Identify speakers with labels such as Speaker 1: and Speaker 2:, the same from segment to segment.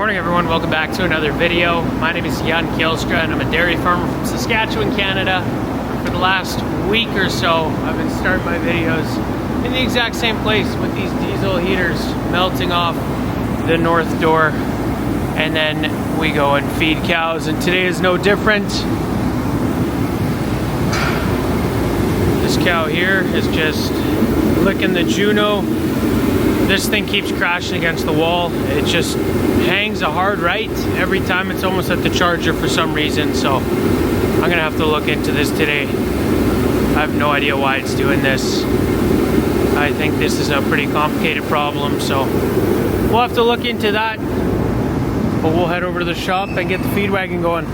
Speaker 1: Morning everyone, welcome back to another video. My name is Asquith Sk and I'm a dairy farmer from Saskatchewan, Canada. For the last week or so, I've been starting my videos in the exact same place with these diesel heaters melting off the north door, and then we go and feed cows, and today is no different. This cow here is just licking the Juno. This thing keeps crashing against the wall. It just hangs a hard right every time. It's almost at the charger for some reason, so I'm gonna have to look into this today. I have no idea why it's doing this. I think this is a pretty complicated problem, so we'll have to look into that. But we'll head over to the shop and get the feed wagon going.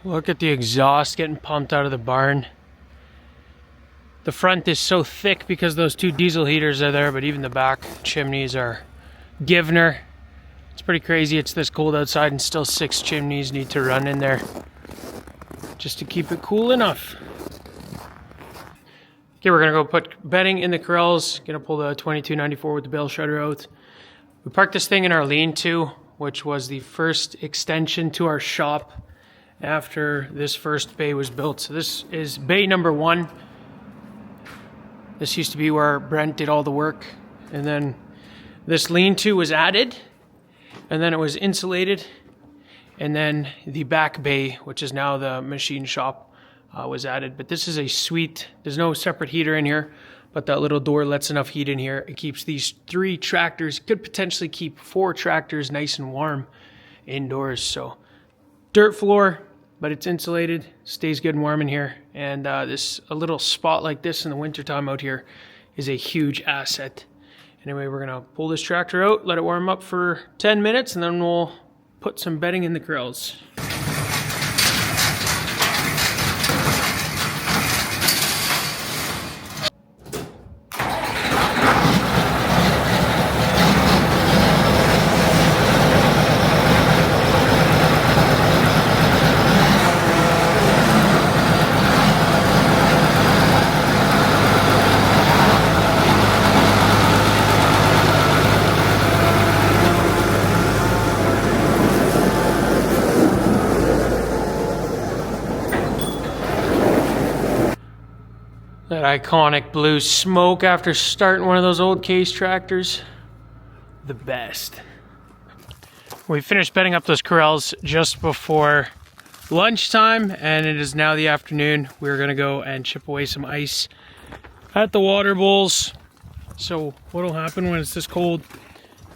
Speaker 1: Look at the exhaust getting pumped out of the barn. The front is so thick because those two diesel heaters are there, but even the back chimneys are Givner. It's pretty crazy. It's this cold outside and still 6 chimneys need to run in there just to keep it cool enough. Okay, we're gonna go put bedding in the corrals. Gonna pull the 2294 with the bale shredder out. We parked this thing in our lean-to, which was the first extension to our shop after this first bay was built. So this is bay number 1. This used to be where Brent did all the work, and then this lean-to was added, and then it was insulated, and then the back bay, which is now the machine shop, was added. But this is a suite. There's no separate heater in here, but that little door lets enough heat in here. It keeps these 3 tractors, could potentially keep 4 tractors nice and warm indoors. So dirt floor, but it's insulated, stays good and warm in here. And a little spot like this in the wintertime out here is a huge asset. Anyway, we're gonna pull this tractor out, let it warm up for 10 minutes, and then we'll put some bedding in the corrals. That iconic blue smoke after starting one of those old case tractors. The best. We finished bedding up those corrals just before lunchtime, and it is now the afternoon. We're gonna go and chip away some ice at the water bowls. So what'll happen when it's this cold,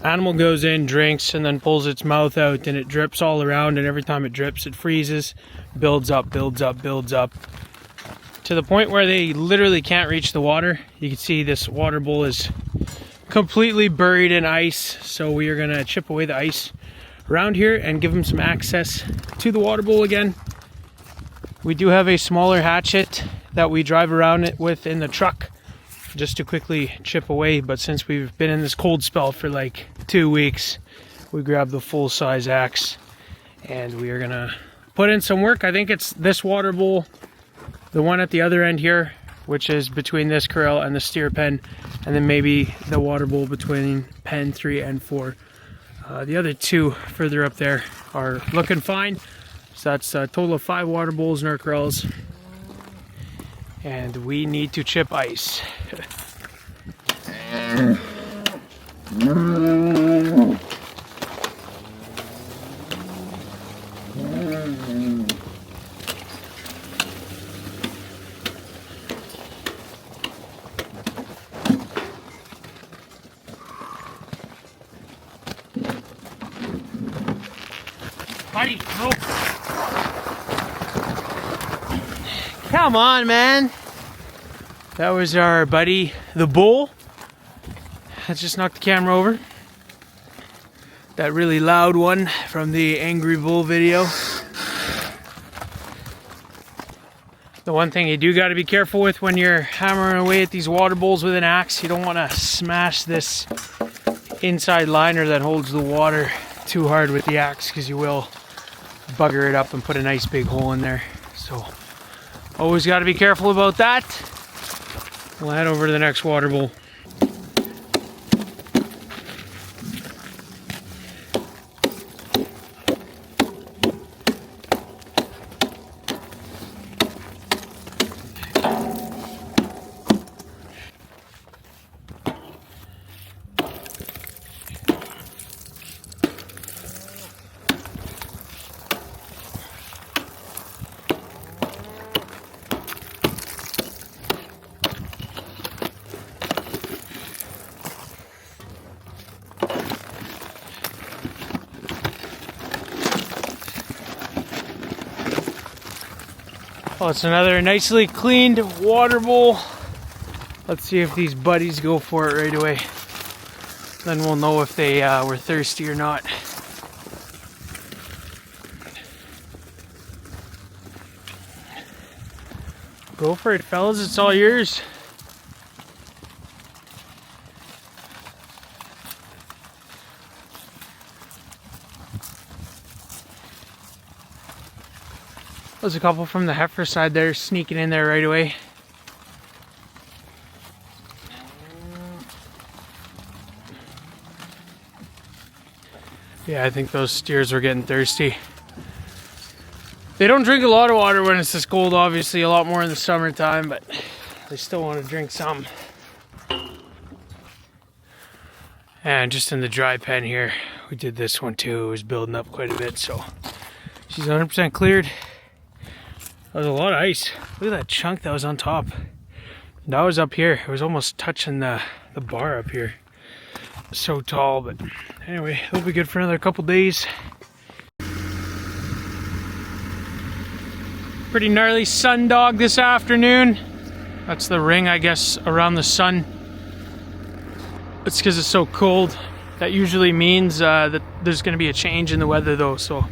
Speaker 1: animal goes in, drinks, and then pulls its mouth out, and it drips all around, and every time it drips it freezes, builds up, builds up, builds up, to the point where they literally can't reach the water. You can see this water bowl is completely buried in ice, so we are gonna chip away the ice around here and give them some access to the water bowl again. We do have a smaller hatchet that we drive around it with in the truck just to quickly chip away, but since we've been in this cold spell for like 2 weeks, we grabbed the full-size axe and we are gonna put in some work. I think it's this water bowl, the one at the other end here, which is between this corral and the steer pen, and then maybe the water bowl between pen 3 and 4. The other 2 further up there are looking fine. So that's a total of 5 water bowls in our corrals. And we need to chip ice. Buddy, no. Come on, man. That was our buddy, the bull. Let's just knock the camera over. That really loud one from the Angry Bull video. The one thing you do got to be careful with when you're hammering away at these water bowls with an axe, you don't want to smash this inside liner that holds the water too hard with the axe, because you will bugger it up and put a nice big hole in there. So always got to be careful about that. We'll head over to the next water bowl. Oh, it's another nicely cleaned water bowl. Let's see if these buddies go for it right away. Then we'll know if they were thirsty or not. Go for it, fellas. It's all yours. There's a couple from the heifer side there sneaking in there right away. Yeah, I think those steers were getting thirsty. They don't drink a lot of water when it's this cold, obviously, a lot more in the summertime, but they still want to drink some. And just in the dry pen here, we did this one too. It was building up quite a bit, so she's 100% cleared. That was a lot of ice. Look at that chunk that was on top. That was up here. It was almost touching the bar up here. So tall, but anyway, it'll be good for another couple days. Pretty gnarly sun dog this afternoon. That's the ring, I guess, around the sun. It's because it's so cold. That usually means that there's going to be a change in the weather though, so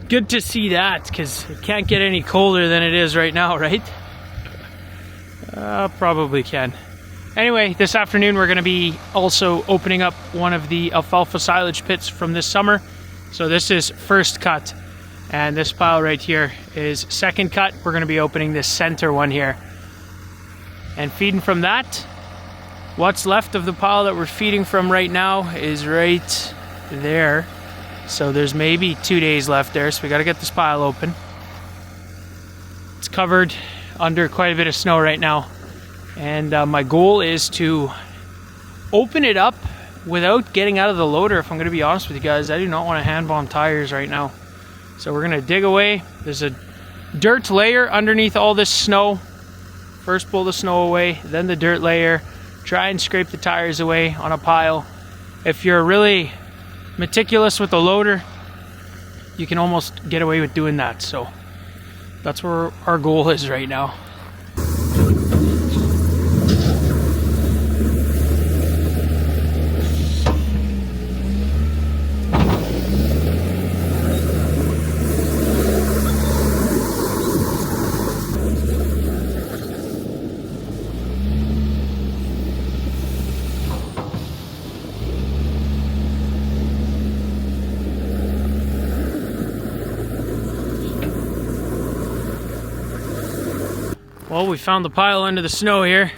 Speaker 1: good to see that, because it can't get any colder than it is right now, right? Probably can. Anyway, this afternoon we're going to be also opening up one of the alfalfa silage pits from this summer. So this is first cut, and this pile right here is second cut. We're going to be opening this center one here and feeding from that. What's left of the pile that we're feeding from right now is right there. So there's maybe 2 days left there, so we got to get this pile open. It's covered under quite a bit of snow right now, and my goal is to open it up without getting out of the loader. If I'm going to be honest with you guys, I do not want to hand bomb tires right now. So we're going to dig away. There's a dirt layer underneath all this snow. First pull the snow away, then the dirt layer. Try and scrape the tires away on a pile. If you're really meticulous with the loader, you can almost get away with doing that. So that's where our goal is right now. Well, we found the pile under the snow here.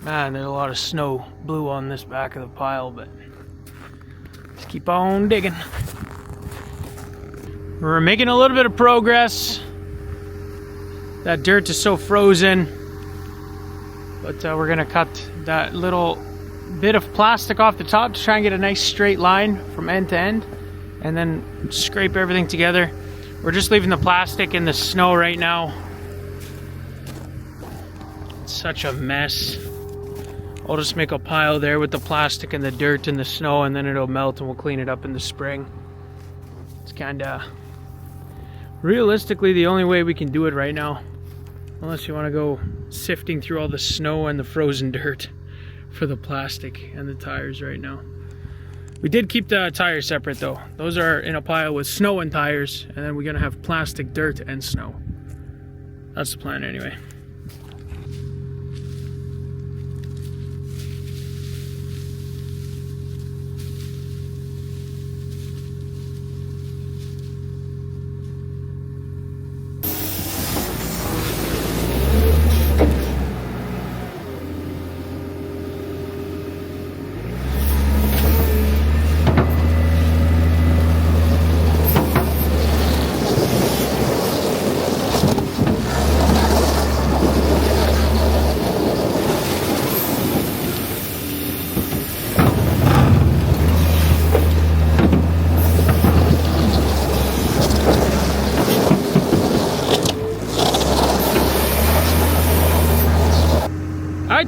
Speaker 1: Man, there's a lot of snow blew on this back of the pile, but let's keep on digging. We're making a little bit of progress. That dirt is so frozen, but we're gonna cut that little bit of plastic off the top to try and get a nice straight line from end to end, and then scrape everything together. We're just leaving the plastic in the snow right now. It's such a mess. I'll just make a pile there with the plastic and the dirt and the snow, and then it'll melt and we'll clean it up in the spring. It's kinda realistically the only way we can do it right now, unless you want to go sifting through all the snow and the frozen dirt for the plastic and the tires right now. We did keep the tires separate though. Those are in a pile with snow and tires, and then we're gonna have plastic, dirt, and snow. That's the plan anyway.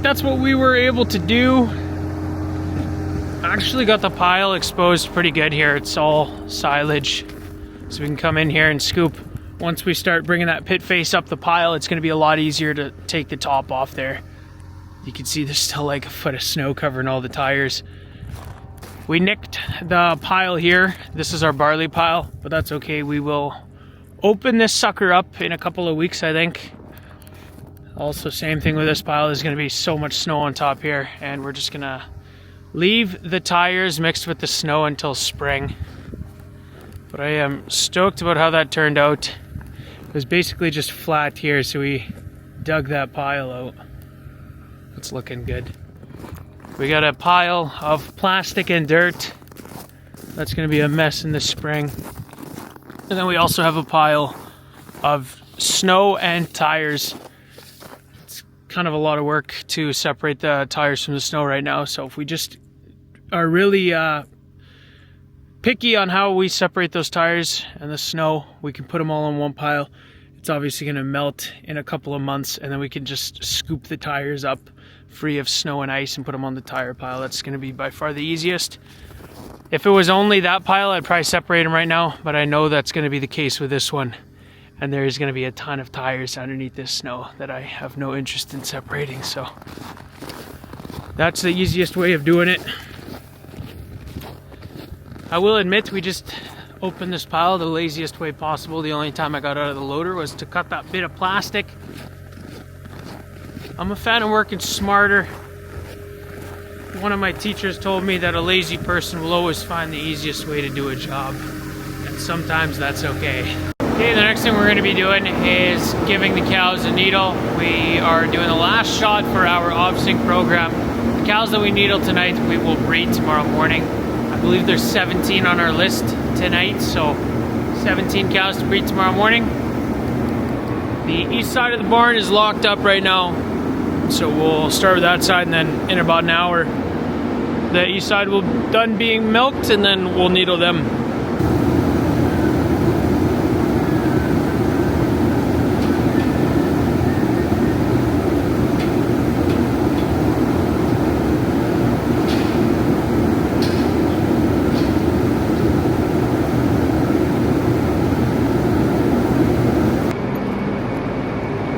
Speaker 1: That's what we were able to do. Actually got the pile exposed pretty good here. It's all silage, so we can come in here and scoop. Once we start bringing that pit face up the pile, it's going to be a lot easier to take the top off there. You can see there's still like a foot of snow covering all the tires. We nicked the pile here. This is our barley pile, but that's okay. We will open this sucker up in a couple of weeks, I think. Also, same thing with this pile. There's going to be so much snow on top here, and we're just going to leave the tires mixed with the snow until spring. But I am stoked about how that turned out. It was basically just flat here, so we dug that pile out. It's looking good. We got a pile of plastic and dirt. That's going to be a mess in the spring. And then we also have a pile of snow and tires. Kind of a lot of work to separate the tires from the snow right now, so if we just are really picky on how we separate those tires and the snow, we can put them all in one pile. It's obviously going to melt in a couple of months, and then we can just scoop the tires up free of snow and ice and put them on the tire pile. That's going to be by far the easiest. If it was only that pile, I'd probably separate them right now, but I know that's going to be the case with this one. And there's going to be a ton of tires underneath this snow that I have no interest in separating, so that's the easiest way of doing it. I will admit we just opened this pile the laziest way possible. The only time I got out of the loader was to cut that bit of plastic. I'm a fan of working smarter. One of my teachers told me that a lazy person will always find the easiest way to do a job, and sometimes that's okay. Okay, the next thing we're going to be doing is giving the cows a needle. We are doing the last shot for our off-sync program. The cows that we needle tonight, we will breed tomorrow morning. I believe there's 17 on our list tonight, so 17 cows to breed tomorrow morning. The east side of the barn is locked up right now, so we'll start with that side, and then in about an hour, the east side will be done being milked, and then we'll needle them.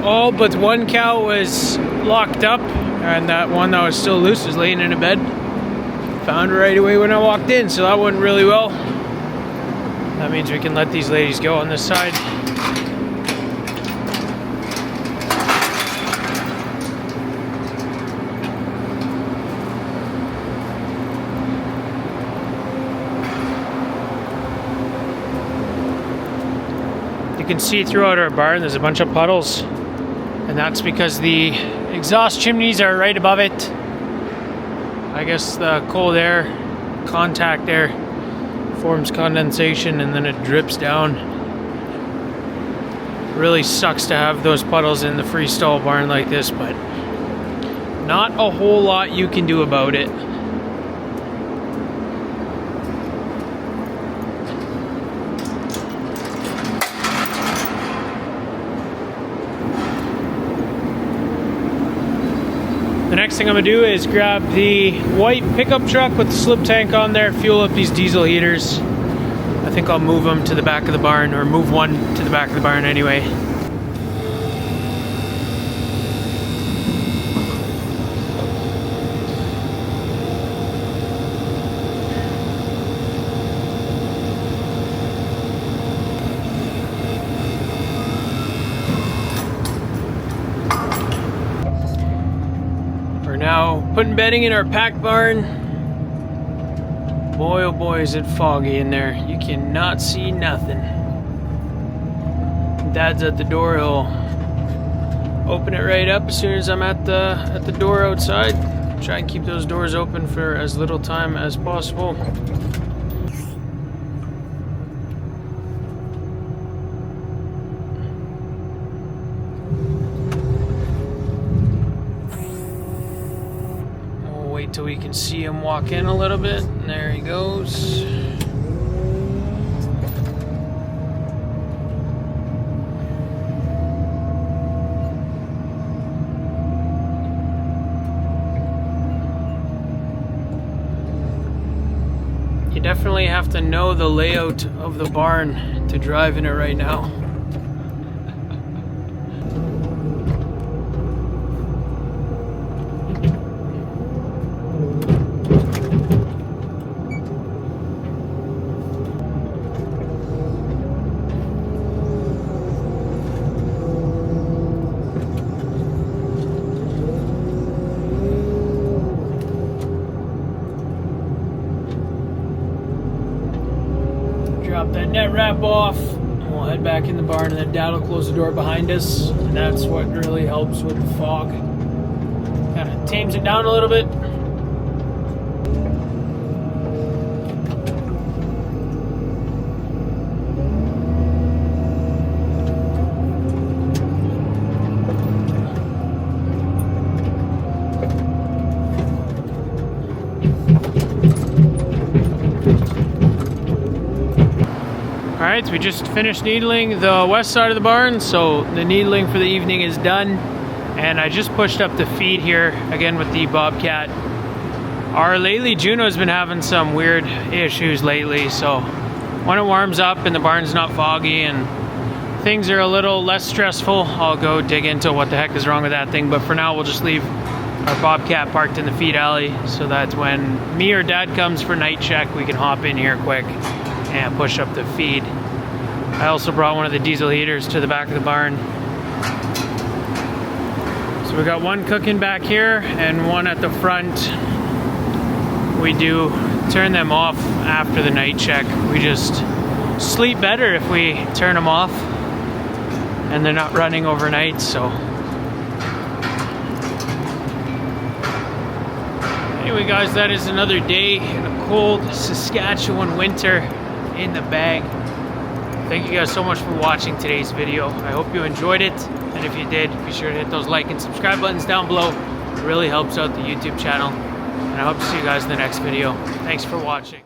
Speaker 1: All but one cow was locked up, and that one that was still loose was laying in a bed. Found her right away when I walked in, so that went really well. That means we can let these ladies go on this side. You can see throughout our barn there's a bunch of puddles. And that's because the exhaust chimneys are right above it. I guess the cold air contact there forms condensation and then it drips down. Really sucks to have those puddles in the freestall barn like this, but not a whole lot you can do about it. The next thing I'm gonna do is grab the white pickup truck with the slip tank on there, fuel up these diesel heaters. I think I'll move them to the back of the barn, or move one to the back of the barn anyway. We're now putting bedding in our pack barn. Boy, oh boy, is it foggy in there. You cannot see nothing. Dad's at the door. He'll open it right up as soon as I'm at the door outside. Try and keep those doors open for as little time as possible. Wait till we can see him walk in a little bit. And there he goes. You definitely have to know the layout of the barn to drive in it right now. Drop that net wrap off, and we'll head back in the barn, and then Dad will close the door behind us, and that's what really helps with the fog. Kind of tames it down a little bit. Alright, so we just finished needling the west side of the barn, so the needling for the evening is done. And I just pushed up the feed here, again with the Bobcat. Our Lately Juno's been having some weird issues lately, so when it warms up and the barn's not foggy and things are a little less stressful, I'll go dig into what the heck is wrong with that thing. But for now, we'll just leave our Bobcat parked in the feed alley so that when me or Dad comes for night check, we can hop in here quick and push up the feed. I also brought one of the diesel heaters to the back of the barn. So we got one cooking back here and one at the front. We do turn them off after the night check. We just sleep better if we turn them off and they're not running overnight, so. Anyway guys, that is another day in a cold Saskatchewan winter in the bag. Thank you guys so much for watching today's video. I hope you enjoyed it, and if you did, be sure to hit those like and subscribe buttons down below. It really helps out the YouTube channel, and I hope to see you guys in the next video. Thanks for watching.